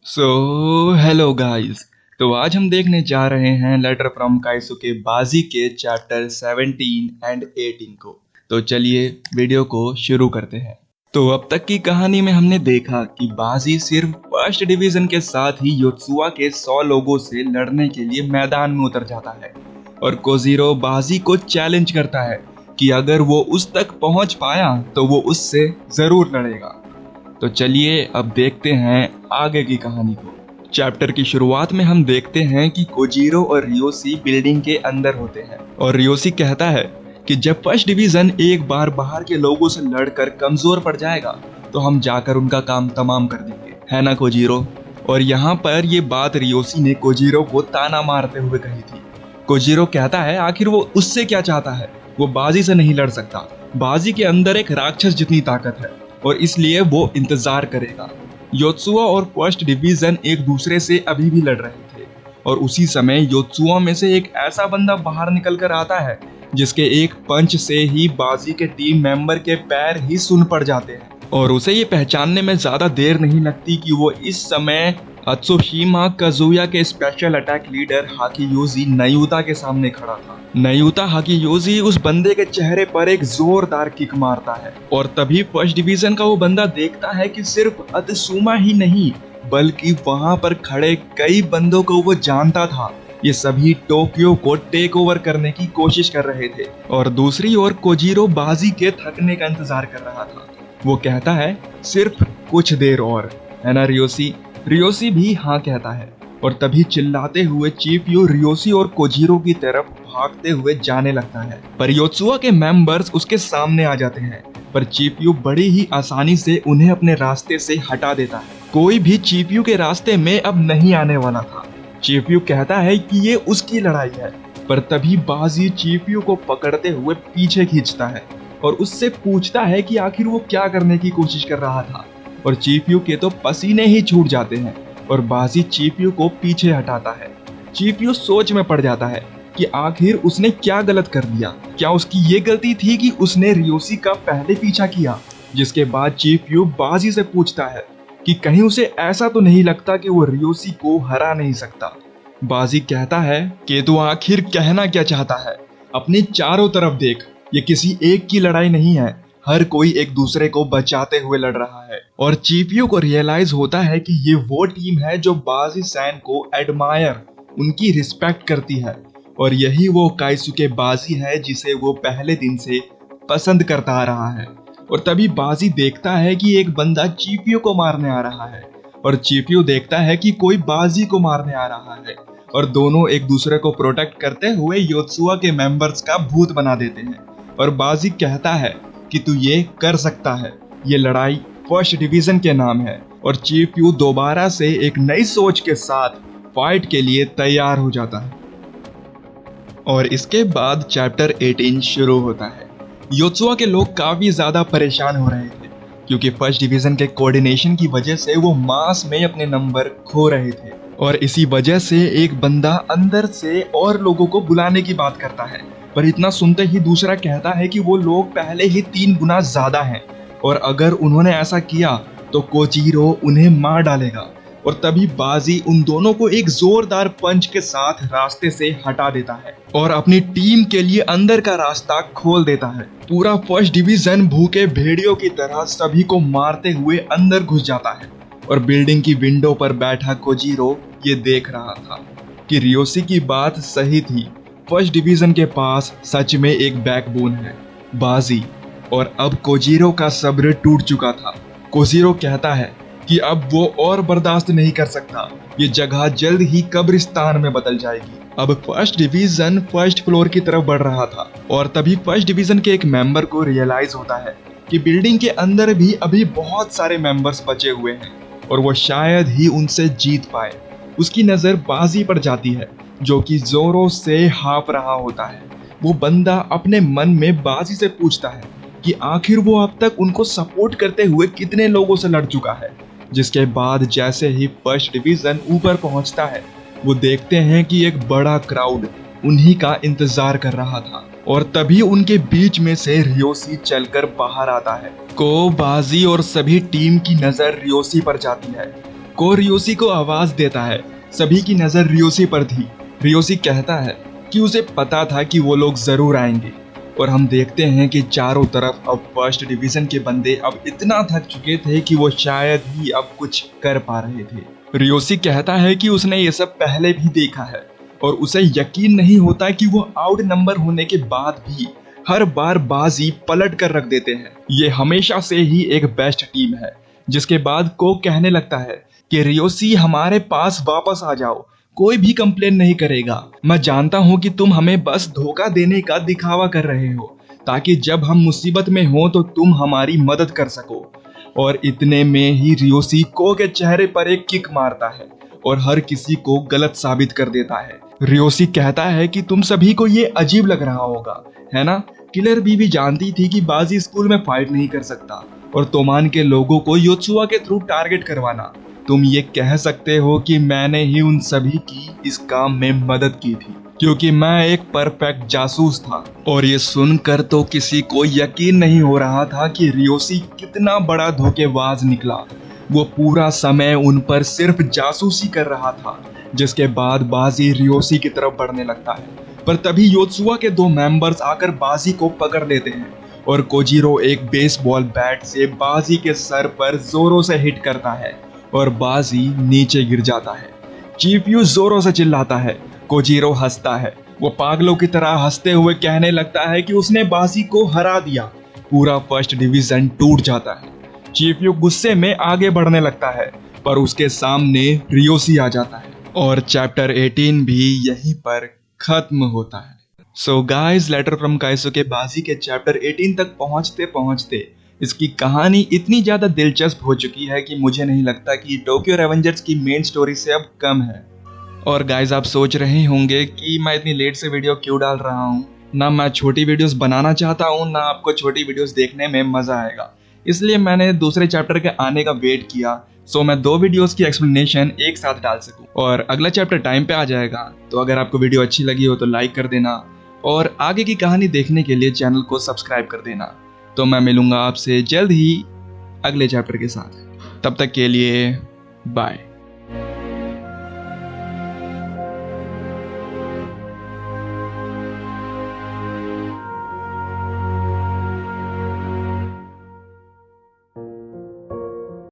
Hello guys. तो आज हम देखने जा रहे हैं लेटर फ्रॉम काइसुके बाजी के चैप्टर 17 एंड 18 को। तो चलिए वीडियो को शुरू करते हैं। तो अब तक की कहानी में हमने देखा कि बाजी सिर्फ फर्स्ट डिवीजन के साथ ही योत्सुआ के 100 लोगों से लड़ने के लिए मैदान में उतर जाता है और कोजीरो बाजी को चैलेंज करता है कि अगर वो उस तक पहुंच पाया तो वो उससे जरूर लड़ेगा। तो चलिए अब देखते हैं आगे की कहानी को। चैप्टर की शुरुआत में हम देखते हैं कि कोजीरो और रियोसी बिल्डिंग के अंदर होते हैं और रियोसी कहता है कि जब फर्स्ट डिवीजन एक बार बाहर के लोगों से लड़कर कमजोर पड़ जाएगा तो हम जाकर उनका काम तमाम कर देंगे, है ना कोजीरो। और यहाँ पर ये बात रियोसी ने कोजीरो को ताना मारते हुए कही थी। कोजीरो कहता है आखिर वो उससे क्या चाहता है, वो बाजी से नहीं लड़ सकता। बाजी के अंदर एक राक्षस जितनी ताकत है और इसलिए वो इंतजार करेगा। योत्सुआ और फर्स्ट डिवीजन एक दूसरे से अभी भी लड़ रहे थे और उसी समय योत्सुआ में से एक ऐसा बंदा बाहर निकल कर आता है जिसके एक पंच से ही बाजी के टीम मेंबर के पैर ही सुन पड़ जाते हैं और उसे ये पहचानने में ज्यादा देर नहीं लगती कि वो इस समय अत्सुशिमा काजुया के स्पेशल अटैक लीडर हाकियोजी नयुता के सामने खड़ा था। नयुता हाकियोजी उस बंदे के चेहरे पर एक जोरदार किक मारता है और तभी फर्स्ट डिवीजन का वो बंदा देखता है कि सिर्फ अत्सुमा ही नहीं बल्कि वहां पर खड़े कई बंदों को वो जानता था। ये सभी टोक्यो को टेक ओवर करने की कोशिश कर रहे थे और दूसरी ओर कोजीरो बाजी के थकने का इंतजार कर रहा था। वो कहता है सिर्फ कुछ देर और, है ना रियोसी। रियोसी भी हाँ कहता है और तभी चिल्लाते हुए चीफ यू रियोसी और कोजीरो की तरफ भागते हुए जाने लगता है, पर योत्सुआ के मेंबर्स उसके सामने आ जाते हैं। पर चीफ यू बड़ी ही आसानी से उन्हें अपने रास्ते से हटा देता है। कोई भी चीफ यू के रास्ते में अब नहीं आने वाला था। चीफ यू कहता है कि ये उसकी लड़ाई है, पर तभी बाजी चीफ यू को पकड़ते हुए पीछे खींचता है और उससे पूछता है कि आखिर वो क्या करने की कोशिश कर रहा था। और चीफ यू के तो पसीने ही छूट जाते हैं और बाजी चीफ यू को पीछे हटाता है। चीफ यू सोच में पड़ जाता है कि आखिर उसने क्या गलत कर दिया। क्या उसकी ये गलती थी कि उसने रियोसी का पहले पीछा किया। जिसके बाद चीफ यू बाजी से पूछता है कि कहीं उसे ऐसा तो नहीं लगता कि वो रियोसी को हरा नहीं सकता। बाजी कहता है कि तू आखिर कहना क्या चाहता है, अपने चारों तरफ देख, ये किसी एक की लड़ाई नहीं है, हर कोई एक दूसरे को बचाते हुए लड़ रहा है। और चीफ यू को रियलाइज होता है कि ये वो टीम है जो बाजी सैन को एडमायर, उनकी रिस्पेक्ट करती है और यही वो काइसुके बाजी है जिसे वो पहले दिन से पसंद करता आ रहा है। और तभी बाजी देखता है कि एक बंदा चीफ यू को मारने आ रहा है और चीफ यू देखता है कि कोई बाजी को मारने आ रहा है और दोनों एक दूसरे को प्रोटेक्ट करते हुए योत्सुआ के मेंबर्स का भूत बना देते हैं। और बाजी कहता है कि तू ये कर सकता है, ये लड़ाई फर्स्ट डिवीजन के नाम है। और चीफ यू दोबारा से एक नई सोच के साथ फाइट के लिए तैयार हो जाता है। और इसके बाद चैप्टर 18 शुरू होता है। योत्सुआ के लोग काफी ज्यादा परेशान हो रहे थे क्योंकि फर्स्ट डिवीजन के कोऑर्डिनेशन की वजह से वो मास में अपने नंबर खो रहे थे और इसी वजह से एक बंदा अंदर से और लोगों को बुलाने की बात करता है, पर इतना सुनते ही दूसरा कहता है कि वो लोग पहले ही 3 गुना ज्यादा हैं और अगर उन्होंने ऐसा किया तो कोजीरो उन्हें मार डालेगा। और तभी बाजी उन दोनों को एक जोरदार पंच के साथ रास्ते से हटा देता है और अपनी टीम के लिए अंदर का रास्ता खोल देता है। पूरा फर्स्ट डिवीजन भूखे भेड़ियों की तरह सभी को मारते हुए अंदर घुस जाता है और बिल्डिंग की विंडो पर बैठा कोजीरो ये देख रहा था कि रियोसी की बात सही थी। फर्स्ट डिवीजन के पास सच में एक बैकबोन है, बाजी। और अब कोजीरो का सब्र टूट चुका था। कोजीरो कहता है कि अब वो और बर्दाश्त नहीं कर सकता, ये जगह जल्द ही कब्रिस्तान में बदल जाएगी। अब फर्स्ट डिवीजन फर्स्ट फ्लोर की तरफ बढ़ रहा था और तभी फर्स्ट डिवीजन के एक मेंबर को रियलाइज होता है कि बिल्डिंग के अंदर भी अभी बहुत सारे मेंबर्स बचे हुए हैं और वो शायद ही उनसे जीत पाए। उसकी नजर बाजी पर जाती है जो कि जोरों से हाँफ रहा होता है। वो बंदा अपने मन में बाजी से पूछता है कि आखिर वो अब तक उनको सपोर्ट करते हुए कितने लोगों से लड़ चुका है। जिसके बाद जैसे ही फर्स्ट डिवीजन ऊपर पहुंचता है वो देखते हैं कि एक बड़ा क्राउड उन्हीं का इंतजार कर रहा था और तभी उनके बीच में से रियोसी चलकर बाहर आता है। को बाजी और सभी टीम की नजर रियोसी पर जाती है को रियोसी को आवाज देता है। सभी की नजर रियोसी पर थी। रियोसी कहता है कि उसे पता था कि वो लोग जरूर आएंगे और हम देखते हैं कि चारों तरफ अब फर्स्ट डिवीजन के बंदे अब इतना थक चुके थे कि वो शायद ही अब कुछ कर पा रहे थे। रियोसी कहता है कि उसने ये सब पहले भी देखा है और उसे यकीन नहीं होता कि वो आउट नंबर होने के बाद भी हर बार बाजी पलट कर रख देते हैं। ये हमेशा से ही एक बेस्ट टीम है। जिसके बाद को कहने लगता है कि रियोसी हमारे पास वापस आ जाओ, कोई भी कंप्लेन नहीं करेगा। मैं जानता हूँ कि तुम हमें बस धोखा देने का दिखावा कर रहे हो ताकि जब हम मुसीबत में हो तो तुम हमारी मदद कर सको। और इतने में ही रियोसी को के चेहरे पर एक किक मारता है और हर किसी को गलत साबित कर देता है। रियोसी कहता है कि तुम सभी को ये अजीब लग रहा होगा, है ना? किलर बी भी जानती थी कि बाजी स्कूल में फाइट नहीं कर सकता और तोमान के लोगों को योत्सुआ के थ्रू टारगेट करवाना। तुम ये कह सकते हो कि मैंने ही उन सभी की इस काम में मदद की थी क्योंकि मैं एक परफेक्ट जासूस था। और ये सुनकर तो किसी को यकीन नहीं हो रहा था कि रियोसी कितना बड़ा धोखेबाज निकला। वो पूरा समय उन पर सिर्फ जासूसी कर रहा था। जिसके बाद बाजी रियोसी की तरफ बढ़ने लगता है, पर तभी योत्सुआ के 2 मेंबर्स आकर बाजी को पकड़ लेते हैं और कोजीरो एक बेसबॉल बैट से बाजी के सर पर जोरों से हिट करता है और बाजी नीचे गिर जाता है। चीफ यू जोरों से चिल्लाता है। कोजीरो हंसता है। वो पागलों की तरह हंसते हुए कहने लगता है कि उसने बाजी को हरा दिया। पूरा फर्स्ट डिवीजन टूट जाता है। चीफ यू गुस्से में आगे बढ़ने लगता है पर उसके सामने रियोसी आ जाता है और चैप्टर 18 भी यहीं पर खत्म होता है। सो गाइस, लेटर फ्रॉम काइसुके बाजी के चैप्टर 18 तक पहुंचते पहुंचते इसकी कहानी इतनी ज्यादा दिलचस्प हो चुकी है कि मुझे नहीं लगता कि टोक्यो रेवेंजर्स की मेन स्टोरी से अब कम है। और गाइस, आप सोच रहे होंगे कि मैं इतनी लेट से वीडियो क्यों डाल रहा हूँ। ना मैं छोटी वीडियोस बनाना चाहता हूँ, ना आपको छोटी वीडियोस देखने में मजा आएगा, इसलिए मैंने दूसरे चैप्टर के आने का वेट किया सो मैं 2 वीडियोस की एक्सप्लेनेशन एक साथ डाल सकूं। और अगला चैप्टर टाइम पे आ जाएगा, तो अगर आपको वीडियो अच्छी लगी हो तो लाइक कर देना और आगे की कहानी देखने के लिए चैनल को सब्सक्राइब कर देना। तो मैं मिलूंगा आपसे जल्द ही अगले चैप्टर के साथ। तब तक के लिए बाय।